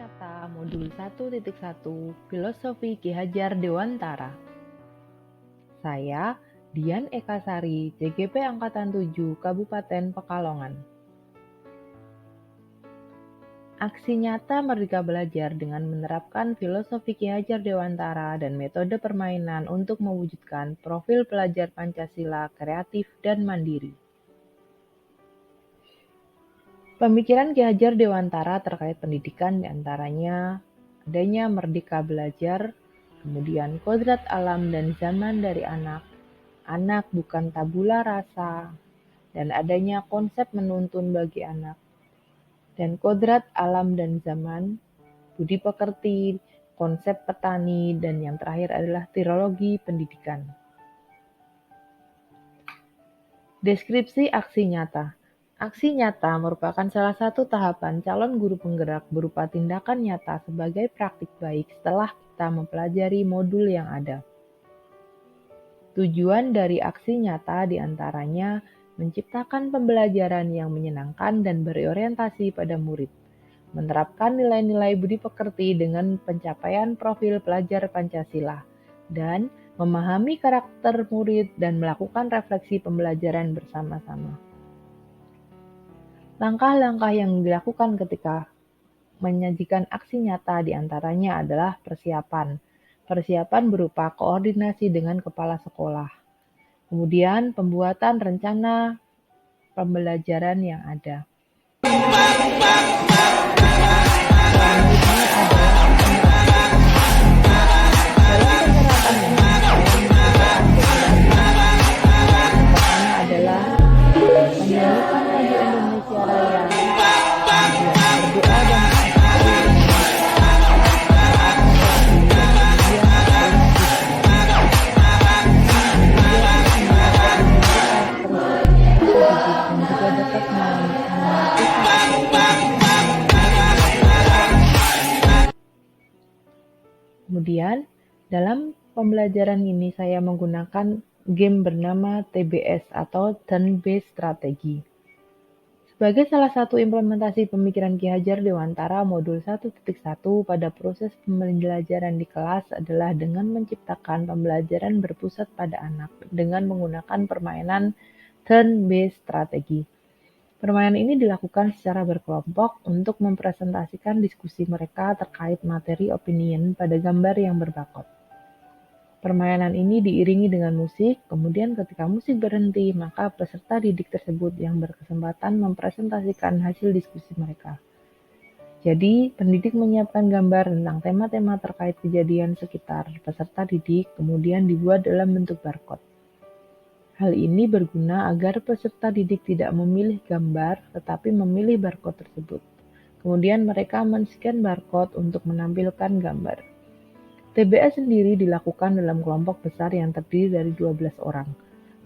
Nyata Modul 1.1 Filosofi Ki Hajar Dewantara. Saya, Dian Ekasari, CGP Angkatan 7, Kabupaten Pekalongan. Aksi nyata Merdeka Belajar dengan menerapkan filosofi Ki Hajar Dewantara dan metode permainan untuk mewujudkan profil pelajar Pancasila kreatif dan mandiri. Pemikiran Ki Hajar Dewantara terkait pendidikan diantaranya adanya Merdeka Belajar, kemudian kodrat alam dan zaman dari anak, anak bukan tabula rasa, dan adanya konsep menuntun bagi anak, dan kodrat alam dan zaman, budi pekerti, konsep petani, dan yang terakhir adalah teologi pendidikan. Deskripsi aksi nyata. Aksi nyata merupakan salah satu tahapan calon guru penggerak berupa tindakan nyata sebagai praktik baik setelah kita mempelajari modul yang ada. Tujuan dari aksi nyata diantaranya menciptakan pembelajaran yang menyenangkan dan berorientasi pada murid, menerapkan nilai-nilai budi pekerti dengan pencapaian profil pelajar Pancasila, dan memahami karakter murid dan melakukan refleksi pembelajaran bersama-sama. Langkah-langkah yang dilakukan ketika menyajikan aksi nyata diantaranya adalah persiapan. Persiapan berupa koordinasi dengan kepala sekolah. Kemudian pembuatan rencana pembelajaran yang ada. Kemudian, dalam pembelajaran ini saya menggunakan game bernama TBS atau Turn Based Strategy. Sebagai salah satu implementasi pemikiran Ki Hajar Dewantara Modul 1.1 pada proses pembelajaran di kelas adalah dengan menciptakan pembelajaran berpusat pada anak dengan menggunakan permainan Turn Based Strategy. Permainan ini dilakukan secara berkelompok untuk mempresentasikan diskusi mereka terkait materi opinion pada gambar yang berbakot. Permainan ini diiringi dengan musik, kemudian ketika musik berhenti, maka peserta didik tersebut yang berkesempatan mempresentasikan hasil diskusi mereka. Jadi, pendidik menyiapkan gambar tentang tema-tema terkait kejadian sekitar peserta didik, kemudian dibuat dalam bentuk barcode. Hal ini berguna agar peserta didik tidak memilih gambar, tetapi memilih barcode tersebut. Kemudian mereka men-scan barcode untuk menampilkan gambar. TBS sendiri dilakukan dalam kelompok besar yang terdiri dari 12 orang.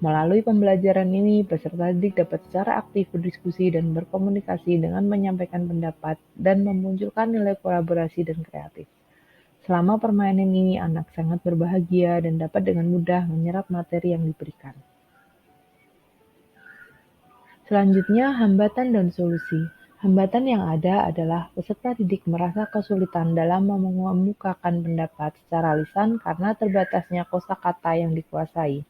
Melalui pembelajaran ini, peserta didik dapat secara aktif berdiskusi dan berkomunikasi dengan menyampaikan pendapat dan memunculkan nilai kolaborasi dan kreatif. Selama permainan ini, anak sangat berbahagia dan dapat dengan mudah menyerap materi yang diberikan. Selanjutnya, hambatan dan solusi. Hambatan yang ada adalah peserta didik merasa kesulitan dalam mengemukakan pendapat secara lisan karena terbatasnya kosakata yang dikuasai.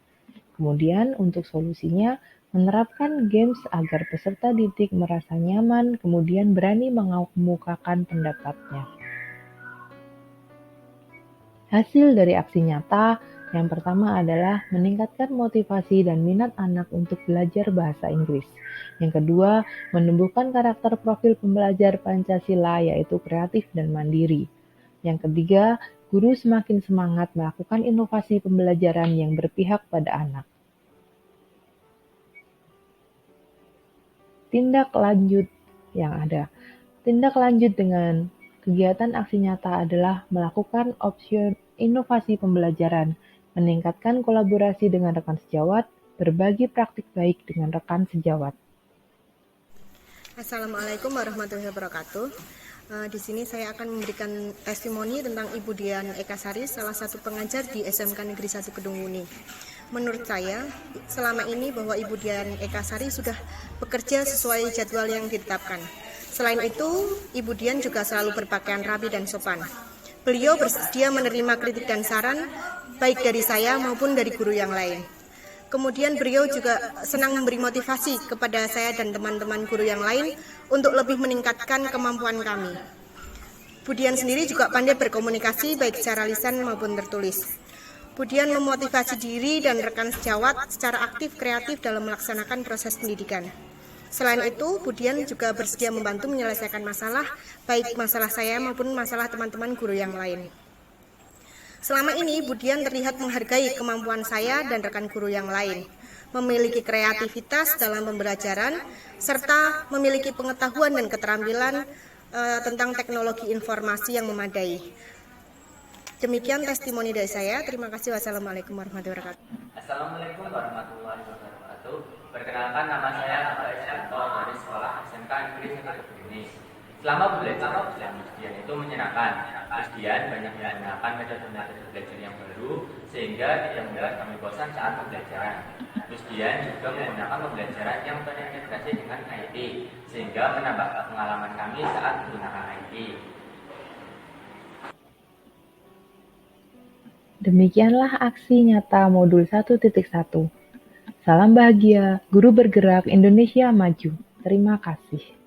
Kemudian, untuk solusinya, menerapkan games agar peserta didik merasa nyaman, kemudian berani mengemukakan pendapatnya. Hasil dari aksi nyata yang pertama adalah meningkatkan motivasi dan minat anak untuk belajar bahasa Inggris. Yang kedua, menumbuhkan karakter profil pembelajar Pancasila yaitu kreatif dan mandiri. Yang ketiga, guru semakin semangat melakukan inovasi pembelajaran yang berpihak pada anak. Tindak lanjut yang ada. Tindak lanjut dengan kegiatan aksi nyata adalah melakukan opsi inovasi pembelajaran, meningkatkan kolaborasi dengan rekan sejawat, berbagi praktik baik dengan rekan sejawat. Assalamualaikum warahmatullahi wabarakatuh. Di sini saya akan memberikan testimoni tentang Ibu Dian Ekasari, salah satu pengajar di SMK Negeri 1 Kedung Muni. Menurut saya, selama ini bahwa Ibu Dian Ekasari sudah bekerja sesuai jadwal yang ditetapkan. Selain itu, Ibu Dian juga selalu berpakaian rapi dan sopan. Beliau bersedia menerima kritik dan saran, baik dari saya maupun dari guru yang lain. Kemudian beliau juga senang memberi motivasi kepada saya dan teman-teman guru yang lain untuk lebih meningkatkan kemampuan kami. Bu Dian sendiri juga pandai berkomunikasi baik secara lisan maupun tertulis. Bu Dian memotivasi diri dan rekan sejawat secara aktif kreatif dalam melaksanakan proses pendidikan. Selain itu, Bu Dian juga bersedia membantu menyelesaikan masalah, baik masalah saya maupun masalah teman-teman guru yang lain. Selama ini, Bu Dian terlihat menghargai kemampuan saya dan rekan guru yang lain, memiliki kreativitas dalam pembelajaran, serta memiliki pengetahuan dan keterampilan tentang teknologi informasi yang memadai. Demikian testimoni dari saya. Terima kasih. Wassalamualaikum warahmatullahi wabarakatuh. Assalamualaikum warahmatullahi wabarakatuh. Perkenalkan, nama saya Abah Isyanto dari Sekolah SMK Negeri Satu Kediri. Selama belajar ujian itu menyenangkan. Ujian banyak menggunakan metode-metode belajar yang baru sehingga tidak membuat kami bosan saat pembelajaran. Ujian juga menggunakan pembelajaran yang terintegrasi dengan IT sehingga menambah pengalaman kami saat menggunakan IT. Demikianlah aksi nyata modul 1.1. Salam bahagia, guru bergerak Indonesia maju. Terima kasih.